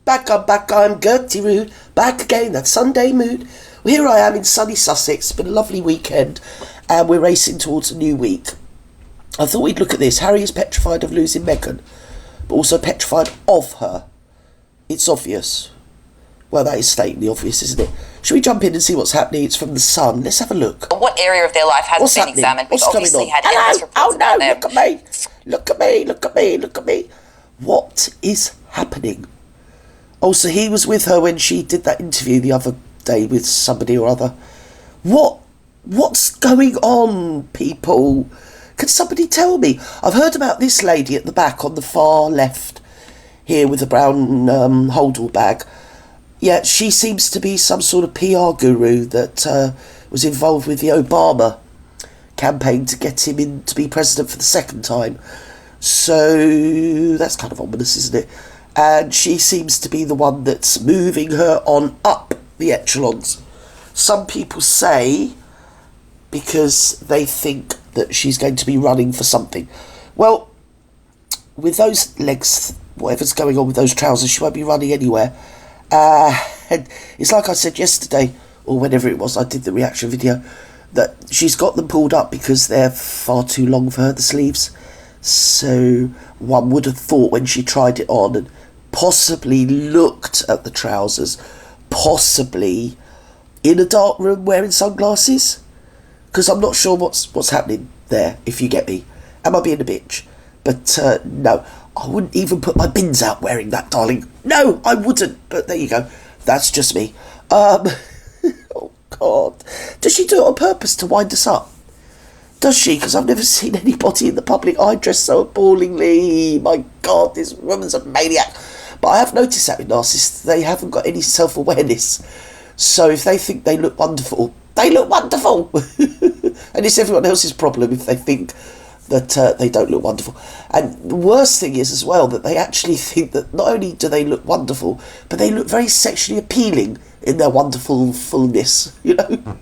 back, I'm Gerty rude, back again, that Sunday mood. Well, here I am in sunny Sussex, it's been a lovely weekend, and we're racing towards a new week. I thought we'd look at this. Harry is petrified of losing Meghan, but also petrified of her. It's obvious. Well, that is stating the obvious, isn't it? Should we jump in and see what's happening? It's from The Sun. Let's have a look. What area of their life hasn't been examined? We've obviously had endless reports about them. Look at me. Look at me. Look at me. Look at me. What is happening? Oh, so he was with her when she did that interview the other day with somebody or other. What's going on, people? Can somebody tell me? I've heard about this lady at the back on the far left here with the brown holdall bag. Yeah, she seems to be some sort of PR guru that was involved with the Obama campaign to get him in to be president for the second time. So that's kind of ominous, isn't it? And she seems to be the one that's moving her on up the echelons. Some people say because they think that she's going to be running for something. Well, with those legs, whatever's going on with those trousers, she won't be running anywhere. And it's like I said yesterday, or whenever it was I did the reaction video, that she's got them pulled up because they're far too long for her, the sleeves. So one would have thought when she tried it on and possibly looked at the trousers, possibly in a dark room wearing sunglasses, because I'm not sure what's happening there, if you get me. Am I being a bitch? But no, I wouldn't even put my bins out wearing that, darling. No, I wouldn't. But there you go. That's just me. Oh, God. Does she do it on purpose to wind us up? Does she? Because I've never seen anybody in the public eye dressed so appallingly. My God, this woman's a maniac. But I have noticed that with narcissists, they haven't got any self-awareness. So if they think they look wonderful, they look wonderful. And it's everyone else's problem if they think that they don't look wonderful. And the worst thing is as well that they actually think that not only do they look wonderful, but they look very sexually appealing in their wonderful fullness, you know.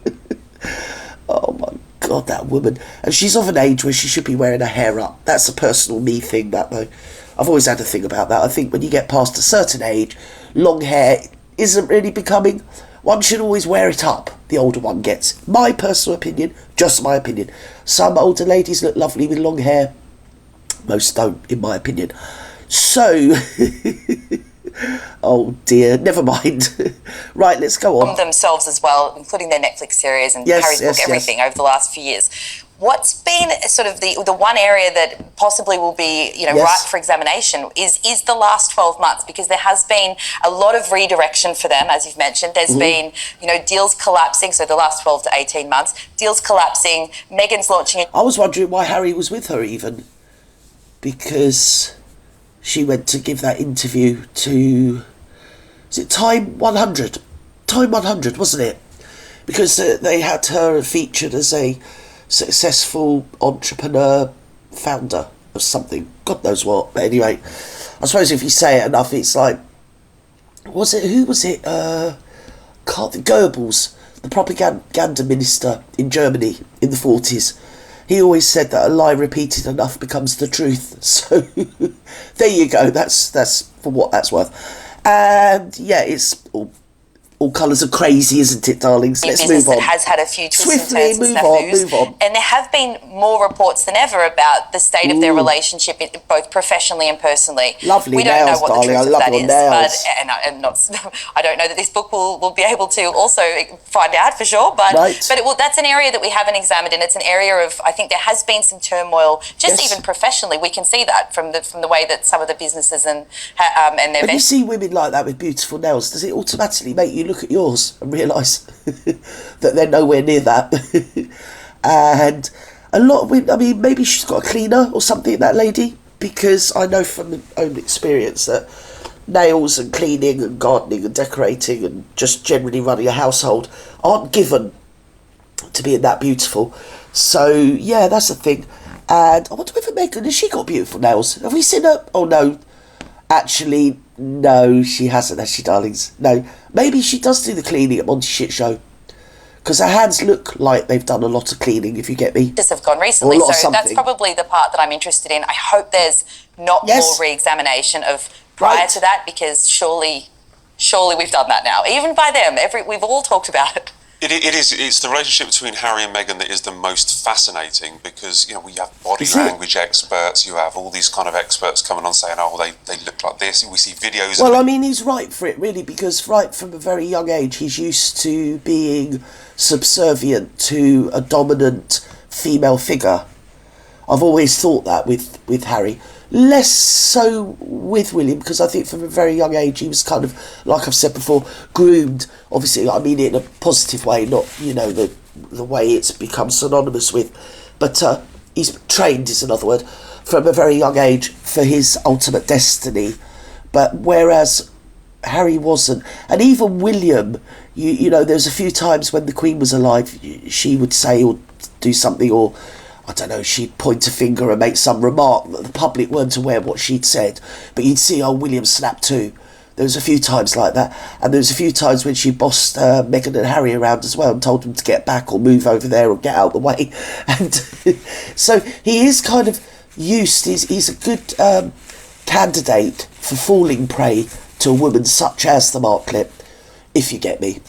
Oh my God, that woman. And she's of an age where she should be wearing her hair up. That's a personal me thing, that though. I've always had a thing about that. I think when you get past a certain age, long hair isn't really becoming. One should always wear it up, the older one gets. My personal opinion, just my opinion. Some older ladies look lovely with long hair. Most don't, in my opinion. So, oh dear, never mind. Right, let's go on. Themselves as well, including their Netflix series and Harry's book, everything over the last few years. What's been sort of the one area that possibly will be, ripe for examination is the last 12 months, because there has been a lot of redirection for them, as you've mentioned. There's been, deals collapsing, so the last 12 to 18 months, deals collapsing, Meghan's launching... I was wondering why Harry was with her even, because she went to give that interview to... Is it Time 100? Time 100, wasn't it? Because they had her featured as a successful entrepreneur, founder of something, God knows what. But anyway, I suppose if you say it enough, it's like, who was it? Goebbels, the propaganda minister in Germany in the 40s. He always said that a lie repeated enough becomes the truth. So there you go. That's for what that's worth. And yeah, it's all colours are crazy, isn't it, darlings? Let's move on. That has had a few twists Swiftly, and turns and move on. And there have been more reports than ever about the state of their relationship, both professionally and personally. Lovely we nails, don't know what darling. the truth I love of that your is, nails. I don't know that this book will be able to also find out for sure. But that's an area that we haven't examined, and it's an area of, I think there has been some turmoil, just even professionally. We can see that from the way that some of the businesses and their. When you see women like that with beautiful nails, does it automatically make you look at yours and realise that they're nowhere near that? And a lot of women, I mean, maybe she's got a cleaner or something, that lady, because I know from my own experience that nails and cleaning and gardening and decorating and just generally running a household aren't given to being that beautiful. So yeah, that's the thing. And I wonder whether Meghan, has she got beautiful nails? Have we seen her? Oh no, actually no, she hasn't, has she, darlings? No, maybe she does do the cleaning at Monty Shit Show, because her hands look like they've done a lot of cleaning, if you get me. Just have gone recently, so that's probably the part that I'm interested in. I hope there's not more re-examination of prior to that, because surely surely we've done that now. Even by them, we've all talked about it. It is. It's the relationship between Harry and Meghan that is the most fascinating, because we have body language experts. You have all these kind of experts coming on saying, "Oh, they look like this." We see videos. Well, I mean, he's right for it, really, because right from a very young age, he's used to being subservient to a dominant female figure. I've always thought that with Harry. Less so with William, because I think from a very young age he was kind of, like I've said before, groomed. Obviously, I mean it in a positive way, not, the way it's become synonymous with. But he's trained, is another word, from a very young age for his ultimate destiny. But whereas Harry wasn't, and even William, there's a few times when the Queen was alive, she would say or do something, or I don't know, she'd point a finger and make some remark that the public weren't aware of what she'd said, but you'd see William snap too. There was a few times like that, and there was a few times when she bossed Meghan and Harry around as well and told them to get back or move over there or get out of the way. And so he is kind of used, he's a good candidate for falling prey to a woman such as the Marklet, if you get me.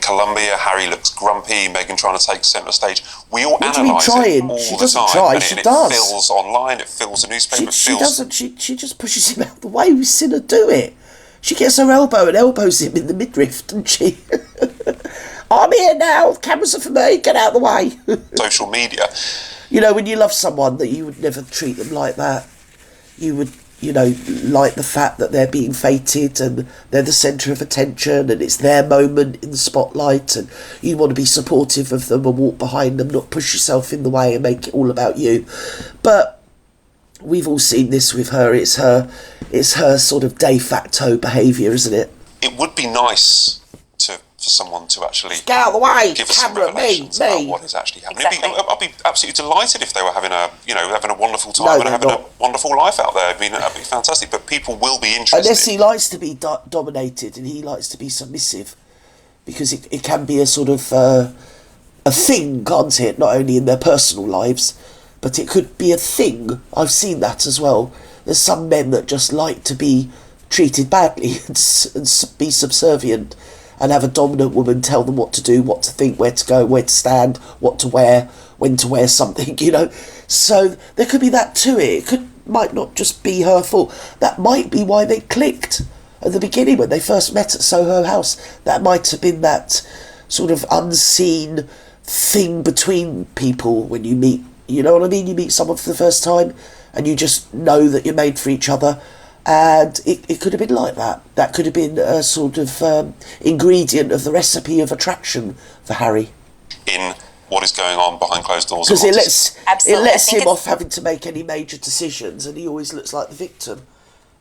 Columbia, Harry looks grumpy, Meghan trying to take centre stage. We all analyse it all she the doesn't time. Try. And she it does. fills online, it fills the newspaper. She doesn't. She just pushes him out the way. We've seen her do it. She gets her elbow and elbows him in the midriff, doesn't she? I'm here now. Cameras are for me. Get out of the way. Social media. When you love someone, that you would never treat them like that. You would, like the fact that they're being feted and they're the centre of attention and it's their moment in the spotlight, and you want to be supportive of them and walk behind them, not push yourself in the way and make it all about you. But we've all seen this with her. It's her sort of de facto behaviour, isn't it? It would be nice for someone to actually get out of the way, give us some revelations about what is actually happening. Exactly. I'd be absolutely delighted if they were having a wonderful time and having a wonderful life out there. I mean, that'd be fantastic. But people will be interested. Unless he likes to be dominated and he likes to be submissive, because it can be a sort of a thing, can't it? Not only in their personal lives, but it could be a thing. I've seen that as well. There's some men that just like to be treated badly and be subservient, and have a dominant woman tell them what to do, what to think, where to go, where to stand, what to wear, when to wear something, So there could be that to it. It might not just be her fault. That might be why they clicked at the beginning when they first met at Soho House. That might have been that sort of unseen thing between people when you meet, you know what I mean? You meet someone for the first time and you just know that you're made for each other. And it could have been like that. That could have been a sort of ingredient of the recipe of attraction for Harry. In what is going on behind closed doors. Because it lets him off having to make any major decisions, and he always looks like the victim.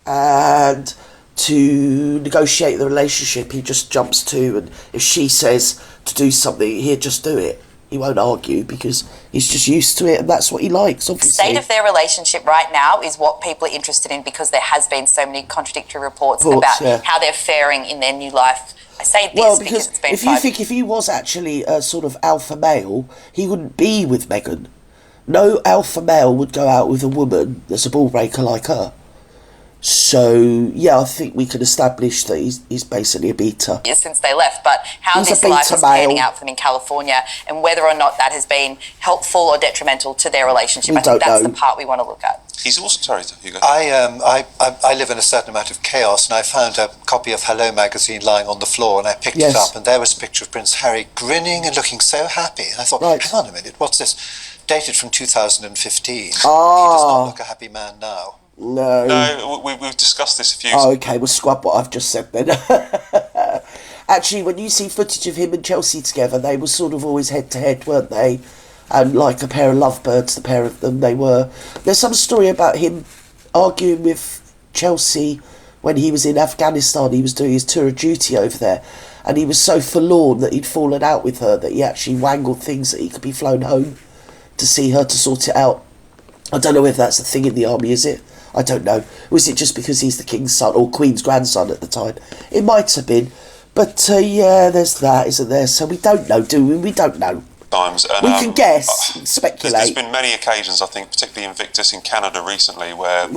And to negotiate the relationship, he just jumps to, and if she says to do something, he'll just do it. He won't argue because he's just used to it, and that's what he likes, obviously. The state of their relationship right now is what people are interested in, because there has been so many contradictory reports about how they're faring in their new life. I say this because it's been if he was actually a sort of alpha male, he wouldn't be with Meghan. No alpha male would go out with a woman that's a ball breaker like her. So, yeah, I think we can establish that he's basically a beta. Since they left, but how this life is panning out for them in California, and whether or not that has been helpful or detrimental to their relationship. I think that's the part we want to look at. He's also, sorry, Hugo. I live in a certain amount of chaos, and I found a copy of Hello magazine lying on the floor, and I picked it up, and there was a picture of Prince Harry grinning and looking so happy. And I thought, hang on a minute, what's this? Dated from 2015. He does not look a happy man now. No, we've discussed this a few times. Oh, okay, we'll scrub what I've just said then. Actually, when you see footage of him and Chelsea together, they were sort of always head-to-head, weren't they? And like a pair of lovebirds, the pair of them, they were. There's some story about him arguing with Chelsea when he was in Afghanistan. He was doing his tour of duty over there, and he was so forlorn that he'd fallen out with her that he actually wangled things that he could be flown home to see her to sort it out. I don't know if that's a thing in the army, is it? I don't know. Was it just because he's the king's son or queen's grandson at the time? It might have been. But, yeah, there's that, isn't there? So we don't know, do we? We don't know. Times. And, we can guess, speculate. There's been many occasions, I think, particularly Invictus in Canada recently, where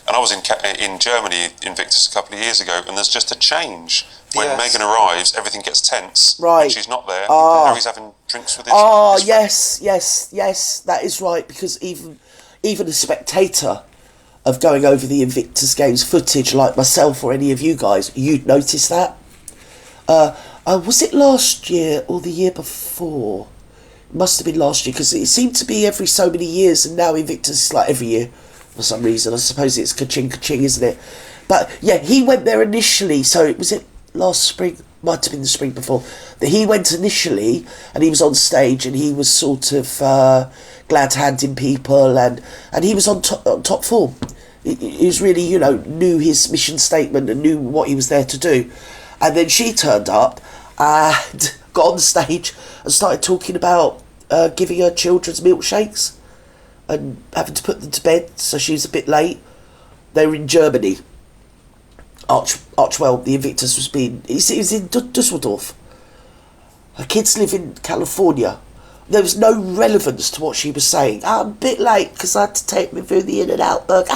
And I was in Germany, Invictus, a couple of years ago, and there's just a change. When Yes. Meghan arrives, everything gets tense. Right. When she's not there, Harry's having drinks with his yes, that is right, because even a spectator of going over the Invictus Games footage, like myself or any of you guys, you'd notice that. Was it last year or the year before? It must have been last year, because it seemed to be every so many years, and now Invictus is like every year for some reason. I suppose it's ka-ching, isn't it? But yeah, he went there initially, so was it last spring? Might have been the spring before, that he went initially, and he was on stage, and he was sort of glad-handing people, and he was on top form. He was really, knew his mission statement and knew what he was there to do. And then she turned up and got on stage and started talking about giving her children's milkshakes and having to put them to bed, so she was a bit late. They were in Germany. Archwell, the Invictus was it was in Dusseldorf. Her kids live in California. There was no relevance to what she was saying. I'm a bit late because I had to take me through the In-N-Out Burger,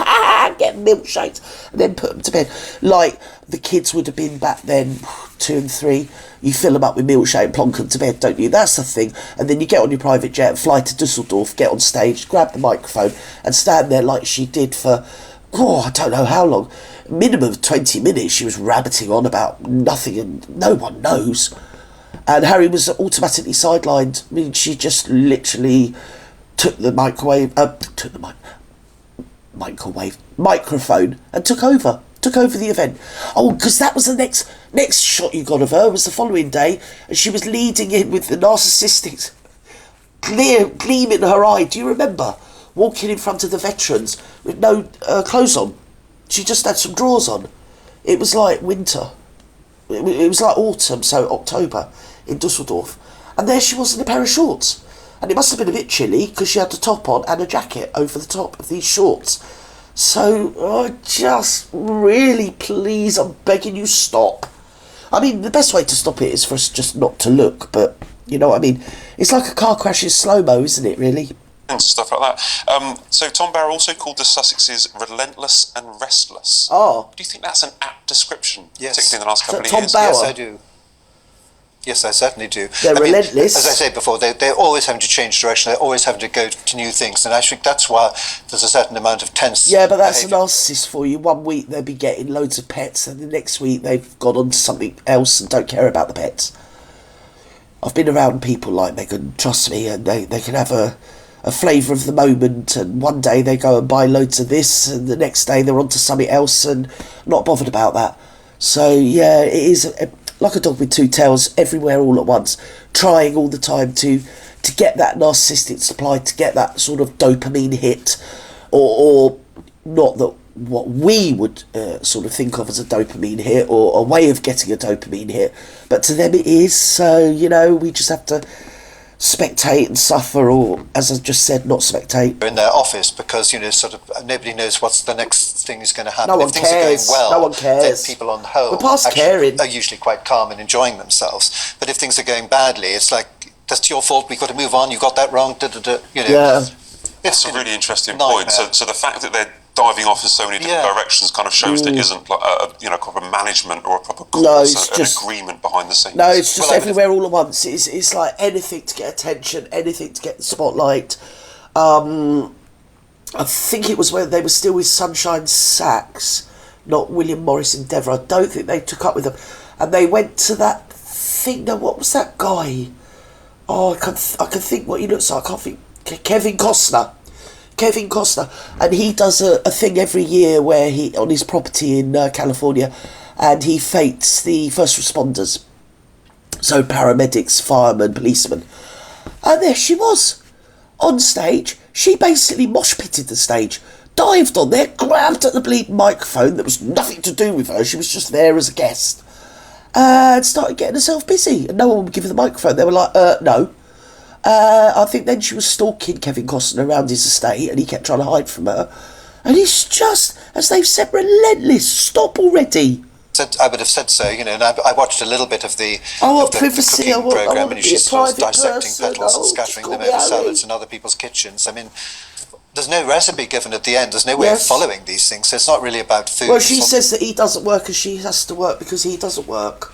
get milkshakes, and then put them to bed. Like the kids would have been back then, 2 and 3. You fill them up with milkshake and plonk them to bed, don't you? That's the thing. And then you get on your private jet and fly to Dusseldorf, get on stage, grab the microphone, and stand there like she did for, I don't know how long. Minimum of 20 minutes. She was rabbiting on about nothing and no one knows. And Harry was automatically sidelined. I mean, she just literally took the microphone and took over the event. Oh, because that was the next shot you got of her, was the following day, and she was leading in with the narcissistic gleam in her eye. Do you remember? Walking in front of the veterans with no clothes on. She just had some drawers on. It was like winter. It was like autumn, so October, in Dusseldorf. And there she was in a pair of shorts. And it must have been a bit chilly, because she had the top on and a jacket over the top of these shorts. So, just really, please, I'm begging you, stop. I mean, the best way to stop it is for us just not to look, but, you know what I mean? It's like a car crash in slow-mo, isn't it, really? And stuff like that. So Tom Barrow also called the Sussexes relentless and restless. Oh. Do you think that's an apt description, Yes. particularly in the last couple of Tom years? Barrow? Yes, I do. Yes, I certainly do. They're relentless. As I said before, they're always having to change direction. They're always having to go to new things. And I think that's why there's a certain amount of tense Yeah, but that's behaviour. a narcissist for you. 1 week they'll be getting loads of pets, and the next week they've gone on to something else and don't care about the pets. I've been around people like Meghan, trust me, and they can have a flavour of the moment, and one day they go and buy loads of this, and the next day they're on to something else and not bothered about that. So yeah, it is like a dog with two tails, everywhere all at once, trying all the time to get that narcissistic supply, to get that sort of dopamine hit, or not that what we would sort of think of as a dopamine hit, or a way of getting a dopamine hit, but to them it is. So, we just have to spectate and suffer, or, as I just said, not spectate. In their office, because sort of nobody knows what's the next thing is going to happen. No one if things cares. are going well, No one cares. then people on the whole We're past caring. are usually quite calm and enjoying themselves. But if things are going badly, it's like, that's your fault, we've got to move on, you got that wrong, Yeah. It's a really interesting nightmare. point. So the fact that they're diving off in so many different directions kind of shows that isn't like a proper management or a proper cause, No, it's just agreement behind the scenes. No, it's just everywhere all at once. It's like anything to get attention, anything to get the spotlight. I think it was when they were still with Sunshine Sachs, not William Morris Endeavour. I don't think they took up with them. And they went to that thing. Now, what was that guy? Oh, I can think what he looks like. I can't think. Kevin Costner, and he does a thing every year where he, on his property in California, and he fates the first responders, so paramedics, firemen, policemen, and there she was, on stage. She basically mosh pitted the stage, dived on there, grabbed at the bleeding microphone that was nothing to do with her, she was just there as a guest, and started getting herself busy, and no one would give her the microphone. They were like, no. I think then she was stalking Kevin Costner around his estate, and he kept trying to hide from her. And he's just, as they've said, relentless. Stop already. I would have said so, and I watched a little bit of the, privacy, cooking programme, and be she's a private dissecting person. petals and scattering them over salads in other people's kitchens. I mean, there's no recipe given at the end. There's no way of following these things. So it's not really about food. Well, she says that he doesn't work and she has to work because he doesn't work.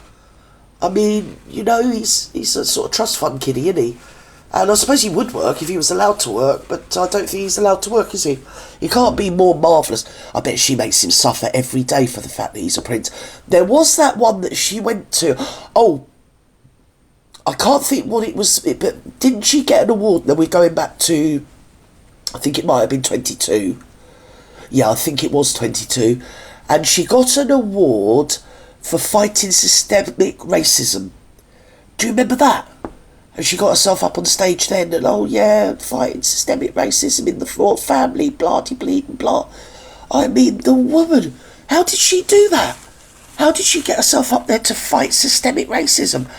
I mean, you know, he's a sort of trust fund kiddie, isn't he? And I suppose he would work if he was allowed to work, but I don't think he's allowed to work, is he? He can't be more marvellous. I bet she makes him suffer every day for the fact that he's a prince. There was that one that she went to. Oh, I can't think what it was, but didn't she get an award? Now we're going back to, I think it might have been 22. Yeah, I think it was 22. And she got an award for fighting systemic racism. Do you remember that? And she got herself up on stage then and, oh yeah, fighting systemic racism in the family, blah-de-bleed, blah. I mean, the woman, how did she do that? How did she get herself up there to fight systemic racism?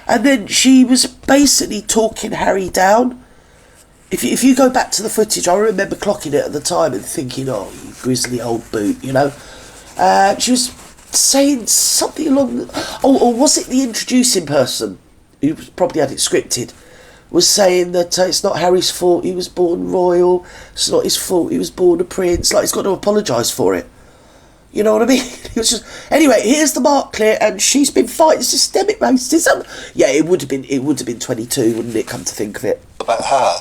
And then she was basically talking Harry down. If you go back to the footage, I remember clocking it at the time and thinking, oh, you grisly old boot, you know. She was saying something along the... or was it the introducing person, who probably had it scripted, was saying that it's not Harry's fault he was born royal, it's not his fault he was born a prince, like he's got to apologise for it. You know what I mean? It was just... Anyway, here's the MARKLET, and she's been fighting systemic racism. Yeah, it would have been 22, wouldn't it, come to think of it? About her.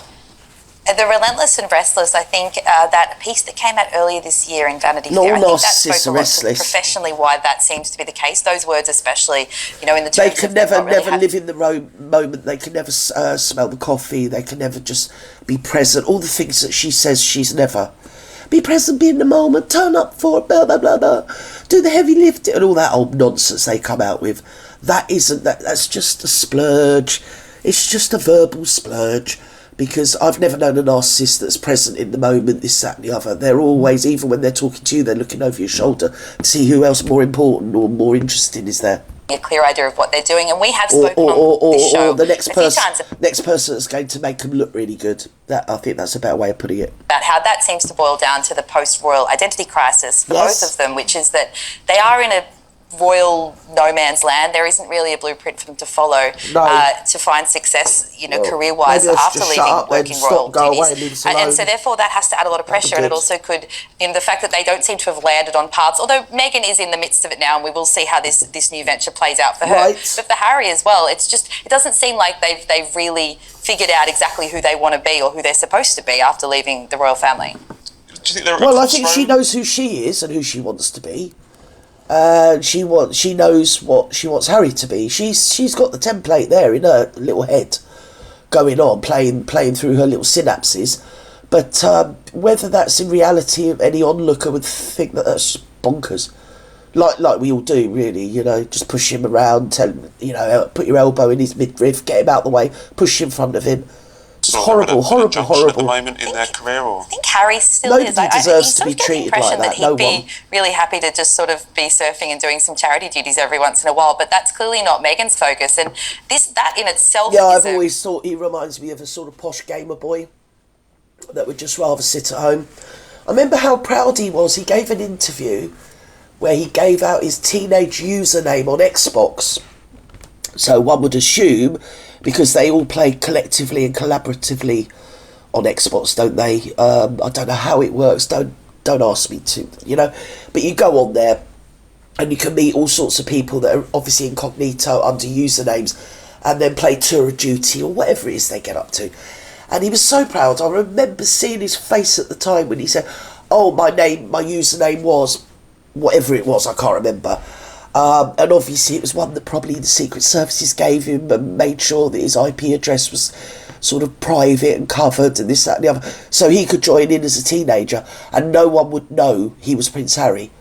The Relentless and Restless, I think that piece that came out earlier this year in Vanity Fair, I think that spoke a lot to professionally why that seems to be the case. Those words especially, you know, in the they can never live in the moment. They can never smell the coffee. They can never just be present. All the things that she says she's never. Be present, be in the moment, turn up for it, blah, blah, blah, blah. Do the heavy lifting and all that old nonsense they come out with. That's just a splurge. It's just a verbal splurge. Because I've never known a narcissist that's present in the moment, this, that and the other. They're always, even when they're talking to you, they're looking over your shoulder to see who else more important or more interesting is there. A clear idea of what they're doing, and we have spoken on this show or the next person that's going to make them look really good. I think that's a better way of putting it. About how that seems to boil down to the post-royal identity crisis for both of them, which is that they are in a royal no man's land. There isn't really a blueprint for them to follow to find success, you know, career-wise after leaving working royal duties. And so therefore that has to add a lot of pressure, and it also could, you know, the fact that they don't seem to have landed on paths, although Meghan is in the midst of it now, and we will see how this new venture plays out for her. But for Harry as well, it's just, it doesn't seem like they've really figured out exactly who they want to be or who they're supposed to be after leaving the royal family. Well, I think she knows who she is and who she wants to be. She knows what she wants Harry to be. She's got the template there in her little head, going on, playing through her little synapses. But whether that's in reality, any onlooker would think that that's bonkers. Like we all do, really. You know, just push him around, tell him, you know, put your elbow in his midriff, get him out of the way, push in front of him. It's horrible. At the moment in their career, or? I think Harry still is. Nobody deserves to be treated like that. He'd be really happy to just sort of be surfing and doing some charity duties every once in a while, but that's clearly not Meghan's focus. And that in itself. Yeah, I've always thought he reminds me of a sort of posh gamer boy that would just rather sit at home. I remember how proud he was. He gave an interview where he gave out his teenage username on Xbox. So one would assume, because they all play collectively and collaboratively on Xbox, don't they? I don't know how it works. Don't ask me to, you know. But you go on there and you can meet all sorts of people that are obviously incognito under usernames and then play Tour of Duty or whatever it is they get up to. And he was so proud. I remember seeing his face at the time when he said, oh, my username was whatever it was, I can't remember. And obviously it was one that probably the Secret Services gave him and made sure that his IP address was sort of private and covered and this, that and the other, so he could join in as a teenager and no one would know he was Prince Harry.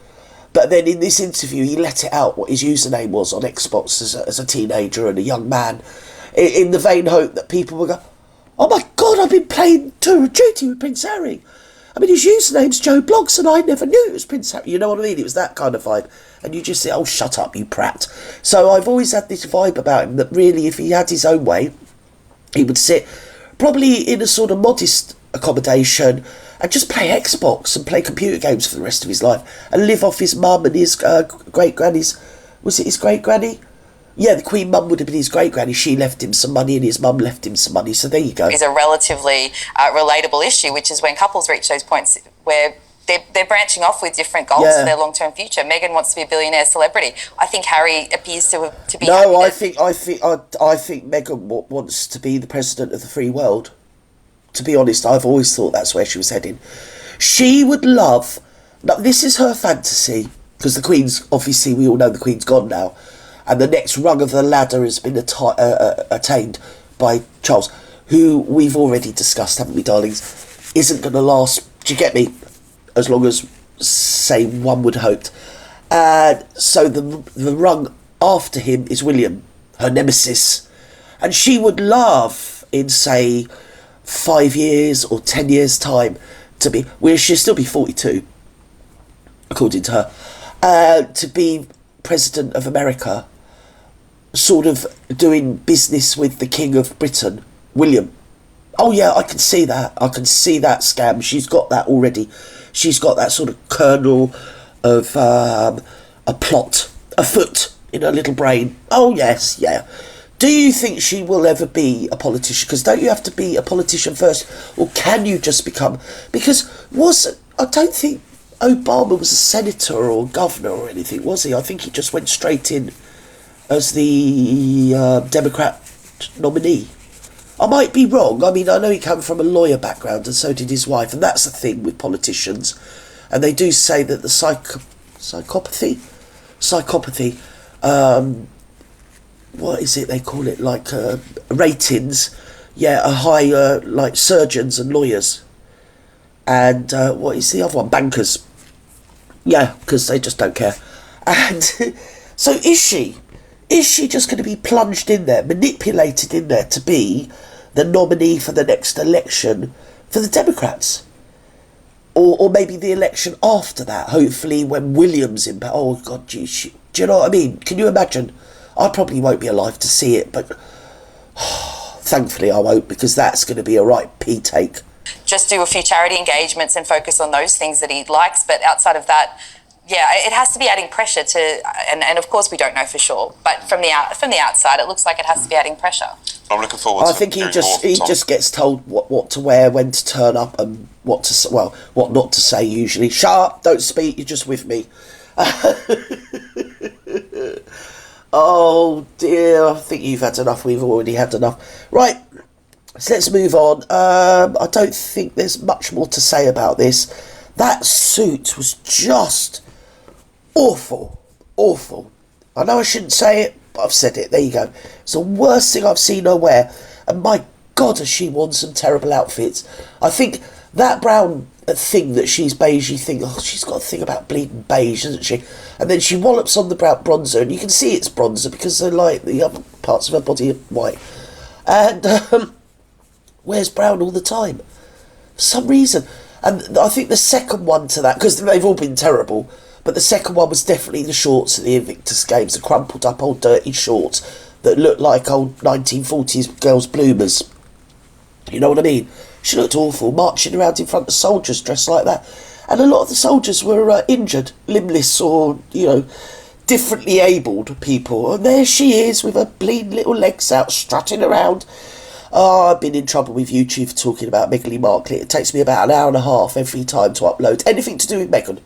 But then in this interview he let it out what his username was on Xbox as a teenager and a young man, in the vain hope that people would go, oh my God, I've been playing Tour of Duty with Prince Harry. I mean, his username's Joe Bloggs and I never knew it was Prince Harry. You know what I mean? It was that kind of vibe. And you just say, oh, shut up, you prat. So I've always had this vibe about him that really, if he had his own way, he would sit probably in a sort of modest accommodation and just play Xbox and play computer games for the rest of his life and live off his mum and his great-granny's... Was it his great-granny? Yeah, the Queen Mum would have been his great-granny. She left him some money and his mum left him some money. So there you go. It's a relatively relatable issue, which is when couples reach those points where they're branching off with different goals for their long-term future. Meghan wants to be a billionaire celebrity. I think Harry appears to be. No, I think Meghan wants to be the president of the free world. To be honest, I've always thought that's where she was heading. She would love. Now, this is her fantasy, because the Queen's, obviously, we all know the Queen's gone now, and the next rung of the ladder has been attained by Charles, who we've already discussed, haven't we, darlings, isn't going to last. Do you get me? As long as, say, one would have hoped. So the rung after him is William, her nemesis. And she would love, in, say, 5 years or 10 years' time, to be, well, she'll still be 42, according to her, to be President of America, sort of doing business with the King of Britain, William. Oh yeah, I can see that. I can see that scam. She's got that already. She's got that sort of kernel of a plot afoot in her little brain. Oh yes, yeah. Do you think she will ever be a politician? Because don't you have to be a politician first? Or can you just become... Because I don't think Obama was a senator or governor or anything, was he? I think he just went straight in as the Democrat nominee. I might be wrong. I mean, I know he came from a lawyer background, and so did his wife, and that's the thing with politicians. And they do say that the psychopathy, what is it they call it, like ratings, are higher, like surgeons and lawyers. And what is the other one? Bankers. Yeah, because they just don't care. And so is she just going to be plunged in there, manipulated in there to be the nominee for the next election for the Democrats? Or maybe the election after that, hopefully when William's in power. Oh, God, do you know what I mean? Can you imagine? I probably won't be alive to see it, but thankfully I won't, because that's going to be a right pee-take. Just do a few charity engagements and focus on those things that he likes, but outside of that, it has to be adding pressure to, and of course we don't know for sure, but from the outside it looks like it has to be adding pressure. I'm looking forward to. I think he just gets told what to wear, when to turn up, and what not to say usually. Shut up, don't speak, you're just with me. Oh dear, I think you've had enough, we've already had enough. Right, so let's move on. I don't think there's much more to say about this. That suit was just awful. I know I shouldn't say it, but I've said it. There you go. It's the worst thing I've seen her wear. And my God, has she worn some terrible outfits. I think that brown thing that she's beige, you think, oh, she's got a thing about bleeding beige, isn't she? And then she wallops on the brown bronzer, and you can see it's bronzer because they're like the other parts of her body are white. And wears brown all the time. For some reason. And I think the second one to that, because they've all been terrible, but the second one was definitely the shorts at the Invictus Games, the crumpled up old dirty shorts that looked like old 1940s girls' bloomers. You know what I mean? She looked awful, marching around in front of soldiers dressed like that. And a lot of the soldiers were injured, limbless, or, differently abled people. And there she is with her bleeding little legs out, strutting around. Oh, I've been in trouble with YouTube for talking about Meghan Markle. It takes me about an hour and a half every time to upload anything to do with Meghan.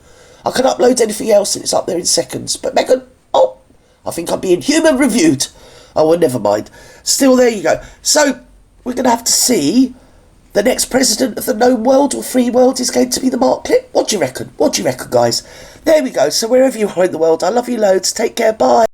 I can upload anything else and it's up there in seconds. But Meghan, I think I'm being human reviewed. Oh, well, never mind. Still, there you go. So, we're going to have to see the next president of the known world or free world is going to be the Marklet. What do you reckon? What do you reckon, guys? There we go. So, wherever you are in the world, I love you loads. Take care. Bye.